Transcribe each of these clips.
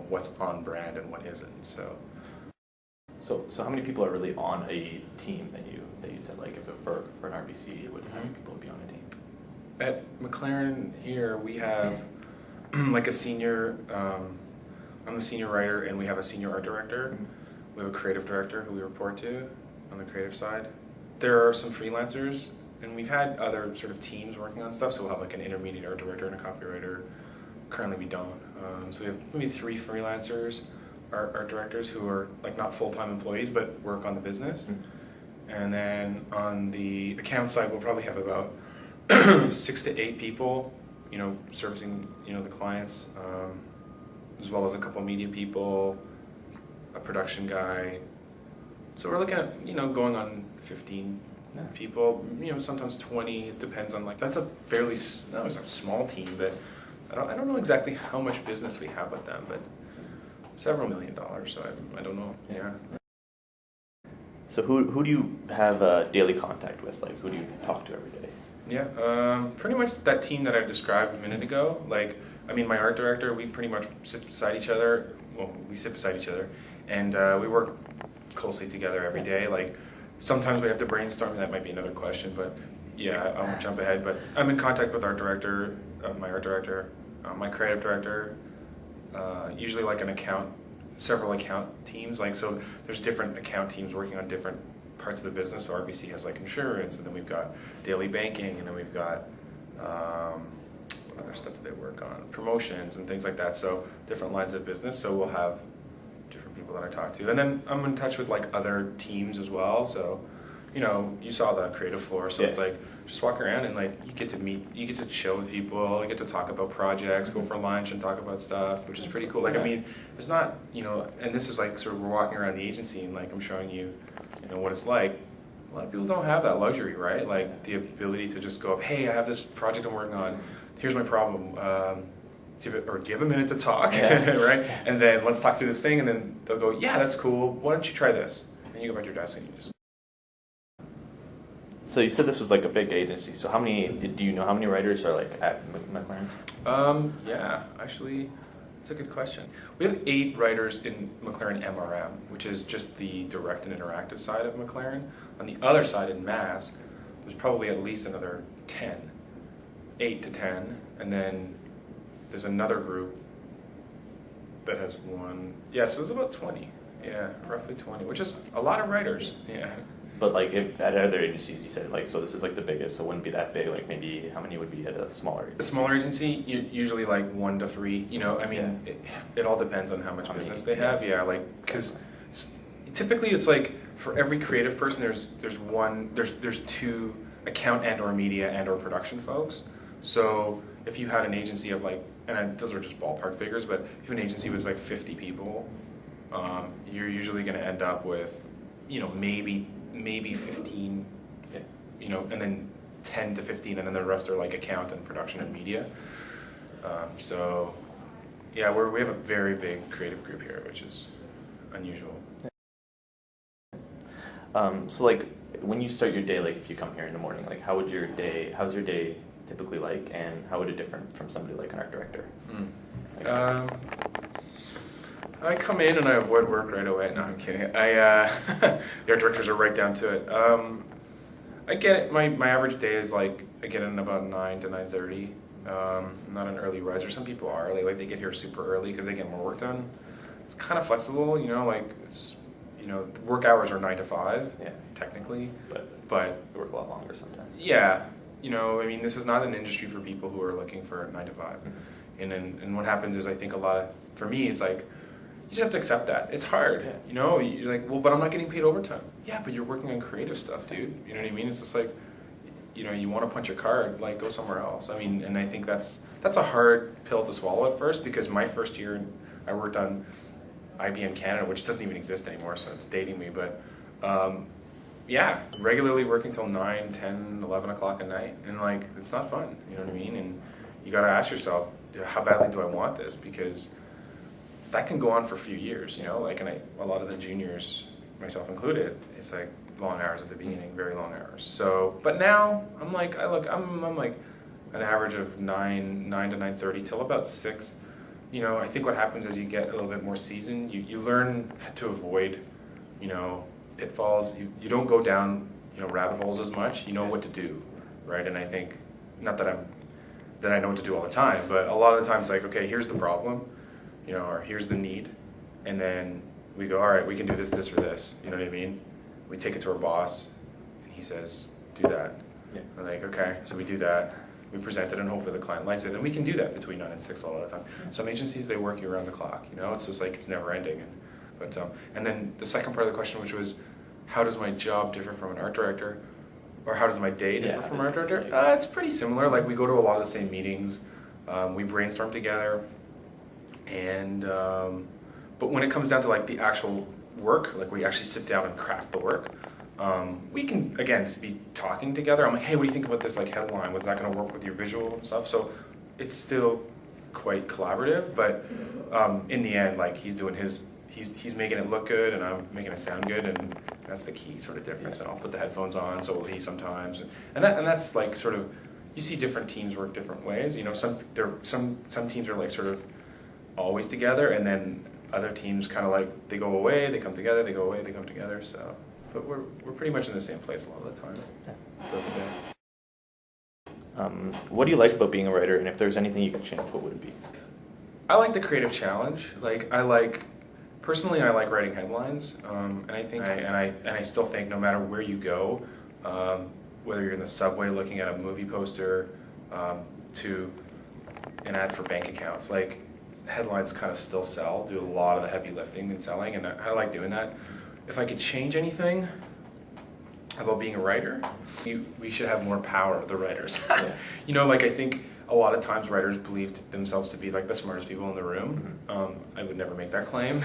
what's on brand and what isn't. So how many people are really on a team that you said, like, if it, for an RBC, how many people would be on a team? At MacLaren here, we have like a senior, I'm a senior writer, and we have a senior art director. We have a creative director who we report to on the creative side. There are some freelancers, and we've had other sort of teams working on stuff, so we'll have like an intermediate art director and a copywriter. Currently we don't. So we have maybe 3 freelancers, art directors, who are like not full-time employees but work on the business. And then on the account side, we'll probably have about 6 to 8 people, servicing, the clients, as well as a couple media people, a production guy. So we're looking at, going on 15 people, sometimes 20. It depends on, that's a fairly, it's a small team, but I don't know exactly how much business we have with them, but several $1 million, so I don't know. Yeah. So who do you have daily contact with? Like, who do you talk to every day? Yeah, pretty much that team that I described a minute ago. My art director, we pretty much sit beside each other. Well, we sit beside each other, and we work closely together every day. Sometimes we have to brainstorm. That might be another question, but yeah, I won't jump ahead. But I'm in contact with my art director, my creative director, usually several account teams. So there's different account teams working on different parts of the business. So RBC has insurance, and then we've got daily banking, and then we've got what other stuff that they work on, promotions and things like that. So different lines of business. So we'll have different people that I talk to, and then I'm in touch with other teams as well. So you saw the creative floor, so it's just walk around and you get to chill with people, you get to talk about projects, go for lunch and talk about stuff, which is pretty cool. It's not, and this is sort of we're walking around the agency and I'm showing you, what it's like. A lot of people don't have that luxury, right? The ability to just go up, hey, I have this project I'm working on, here's my problem. Do you have a minute to talk, right? And then let's talk through this thing, and then they'll go, yeah, that's cool, why don't you try this? And you go back to your desk and you just... So you said this was a big agency. So do you know how many writers are at MacLaren? Yeah, actually, it's a good question. We have 8 writers in MacLaren MRM, which is just the direct and interactive side of MacLaren. On the other side, in Mass, there's probably at least another 8 to 10, and then there's another group that has one. Yeah, so it's about 20. Yeah, roughly 20, which is a lot of writers. Yeah. But if at other agencies, you said so this is the biggest, so it wouldn't be that big. Maybe how many would be at a smaller agency? A smaller agency, usually 1 to 3. It all depends on how much business they have. Yeah, because typically it's for every creative person, there's 2 account and or media and or production folks. So if you had an agency of those are just ballpark figures, but if you have an agency with 50 people, you're usually going to end up with maybe 15, and then 10 to 15, and then the rest are account and production and media. So yeah, we have a very big creative group here, which is unusual. So when you start your day, if you come here in the morning, how's your day typically and how would it differ from somebody like an art director? I come in and I avoid work right away. No, I'm kidding. The art directors are right down to it. I get it. My average day is I get in about 9 to 9:30. I'm not an early riser. Some people are early. They get here super early because they get more work done. It's kind of flexible, it's work hours are 9 to 5. Yeah. Technically, but they work a lot longer sometimes. Yeah. This is not an industry for people who are looking for 9 to 5. And what happens is I think for me it's you just have to accept that. It's hard, You're well, but I'm not getting paid overtime. Yeah, but you're working on creative stuff, dude. You know what I mean? It's just you want to punch a card, go somewhere else. And I think that's a hard pill to swallow at first, because my first year I worked on IBM Canada, which doesn't even exist anymore, so it's dating me. But yeah, regularly working till 9, 10, 11 o'clock at night, and it's not fun. You know what I mean? And you got to ask yourself, how badly do I want this? Because that can go on for a few years, and a lot of the juniors, myself included, it's long hours at the beginning, very long hours. So, but now I'm I'm an average of 9 to 9:30 till about 6. you know, I think what happens as you get a little bit more seasoned, you learn to avoid, you know, pitfalls. You don't go down, you know, rabbit holes as much. You know what to do, right? And I think, not that I know what to do all the time, but a lot of the times, like, okay, here's the problem, you know, or here's the need, and then we go, all right, we can do this, this, or this. You know what I mean? We take it to our boss, and he says, do that. Yeah. I'm like, okay, so we do that. We present it, and hopefully the client likes it, and we can do that between 9 and 6 a lot of the time. Some agencies, they work you around the clock. You know, it's just like it's never ending. And then the second part of the question, which was, how does my job differ from an art director? Or how does my day differ from an art director? It's pretty similar. Like, we go to a lot of the same meetings. We brainstorm together. And, but when it comes down to like the actual work, like we actually sit down and craft the work, we can, again, be talking together. I'm like, hey, what do you think about this like headline? Was that going to work with your visual and stuff? So it's still quite collaborative, but in the end, like, he's doing his, he's making it look good, and I'm making it sound good, and that's the key sort of difference. And I'll put the headphones on, so will he sometimes, and that's like sort of, you see different teams work different ways. You know, some teams are like sort of always together, and then other teams kind of like, they go away, they come together, they go away, they come together. So, but we're pretty much in the same place a lot of the time. Throughout the day. What do you like about being a writer, and if there's anything you could change, what would it be? I like the creative challenge. Like, personally, I like writing headlines, and I think, and I still think, no matter where you go, whether you're in the subway looking at a movie poster, to an ad for bank accounts, like, headlines kind of still sell, do a lot of the heavy lifting and selling, and I like doing that. If I could change anything about being a writer, we should have more power, the writers. Yeah. You know, like, I think a lot of times writers believed themselves to be like the smartest people in the room. I would never make that claim,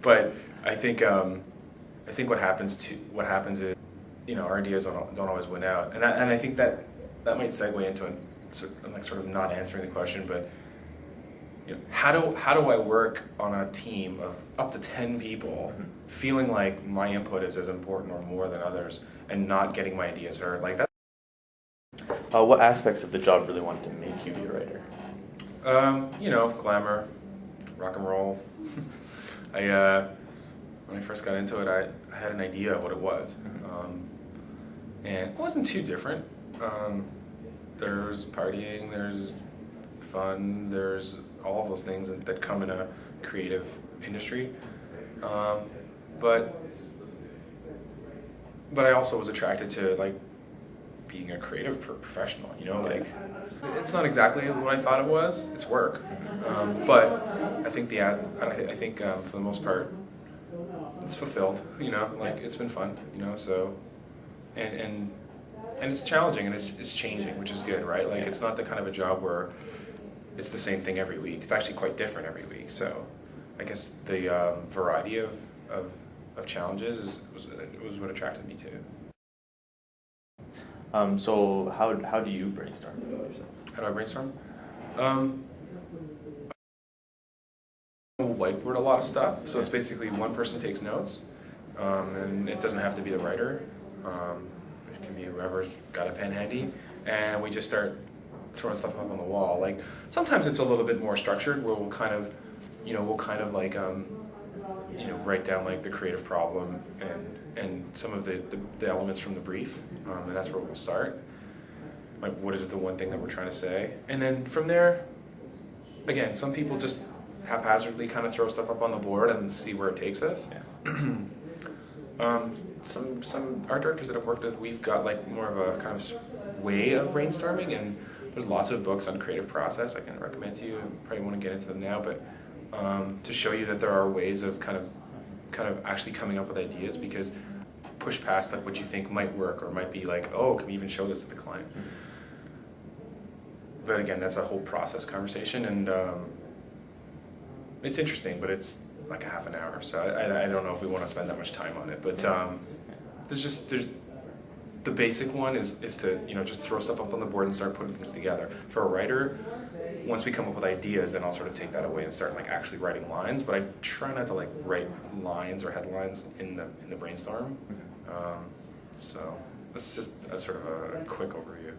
but I think what happens is, you know, our ideas don't always win out, and I think that might segue into I'm like sort of not answering the question, but, you know, how do I work on a team of up to 10 people, feeling like my input is as important or more than others, and not getting my ideas heard like that? What aspects of the job really wanted to make you be a writer? You know, glamour, rock and roll. When I first got into it, I had an idea of what it was, and it wasn't too different. There's partying, there's fun, there's all of those things that come in a creative industry, but I also was attracted to, like, being a creative professional, you know, like, it's not exactly what I thought it was. It's work, but I think for the most part, it's fulfilled. You know, like, it's been fun. You know, so and it's challenging, and it's changing, which is good, right? Like, it's not the kind of a job where it's the same thing every week. It's actually quite different every week. So I guess the variety of challenges was what attracted me to. So how do you brainstorm? How do I brainstorm? I whiteboard a lot of stuff, so it's basically one person takes notes, and it doesn't have to be the writer. It can be whoever's got a pen handy, and we just start throwing stuff up on the wall. Like, sometimes it's a little bit more structured, where we'll kind of like write down like the creative problem and some of the elements from the brief, and that's where we'll start. Like, what is it, the one thing that we're trying to say? And then from there, again, some people just haphazardly kind of throw stuff up on the board and see where it takes us. Yeah. Some art directors that I've worked with, we've got like more of a kind of way of brainstorming, and there's lots of books on creative process I can recommend to you. I probably won't get into them now, but to show you that there are ways of kind of actually coming up with ideas, because push past like what you think might work, or might be like, oh, can we even show this to the client? But again, that's a whole process conversation, and it's interesting, but it's like a half an hour, so I don't know if we want to spend that much time on it. But there's the basic one is to, you know, just throw stuff up on the board and start putting things together. For a writer, once we come up with ideas, then I'll sort of take that away and start like actually writing lines. But I try not to like write lines or headlines in the brainstorm. So that's sort of a quick overview.